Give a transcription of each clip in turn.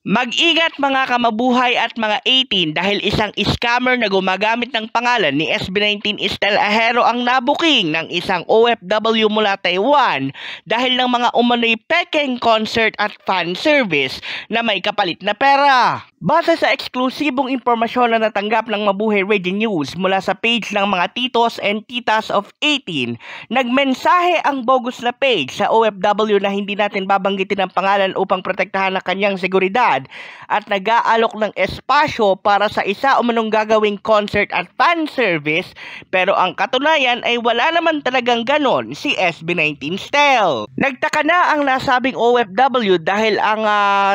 Mag-ingat mga kamabuhay at mga 18 dahil isang scammer na gumagamit ng pangalan ni SB19 Estel Ahero ang nabuking ng isang OFW mula Taiwan dahil ng mga umano'y pekeng concert at fan service na may kapalit na pera. Base sa eksklusibong impormasyon na natanggap ng Mabuhay Radio News mula sa page ng mga titos and titas of 18, nagmensahe ang bogus na page sa OFW na hindi natin babanggitin ang pangalan upang protektahan ang kanyang seguridad at nag-aalok ng espasyo para sa isa umanong gagawing concert at fan service, pero ang katunayan ay wala naman talagang ganon si SB19 Estel. Nagtaka na ang nasabing OFW dahil ang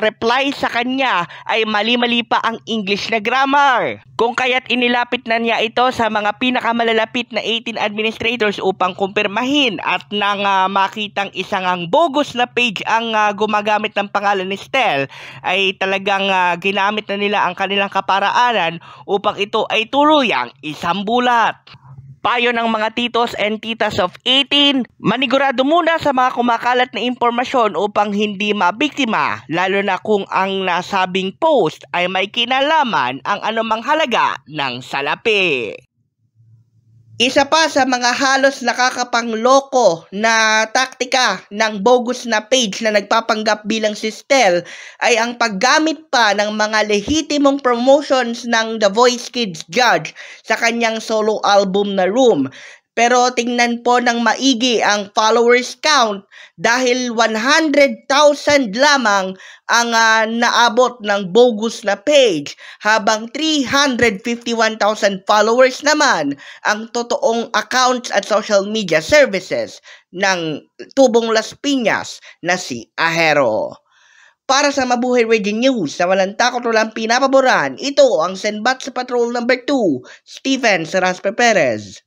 reply sa kanya ay mali pa ang English na grammar. Kung kaya't inilapit na niya ito sa mga pinakamalalapit na 18 administrators upang kumpirmahin at nang makitang isang bogus na page ang gumagamit ng pangalan ni Estel, ay talagang ginamit na nila ang kanilang kaparaanan upang ito ay tuluyang isambulat. Payo ng mga titos and titas of 18, manigurado muna sa mga kumakalat na impormasyon upang hindi mabiktima, lalo na kung ang nasabing post ay may kinalaman ang anumang halaga ng salapi. Isa pa sa mga halos nakakapangloko na taktika ng bogus na page na nagpapanggap bilang si Estel ay ang paggamit pa ng mga lehitimong promotions ng The Voice Kids Judge sa kanyang solo album na Room. Pero tingnan po ng maigi ang followers count dahil 100,000 lamang ang naabot ng bogus na page, habang 351,000 followers naman ang totoong accounts at social media services ng Tubong Las Piñas na si Ahero. Para sa Mabuhay Radio News na walang takot walang pinapaboran, ito ang Senbat sa Patrol number 2, Stephen Saraspe Perez.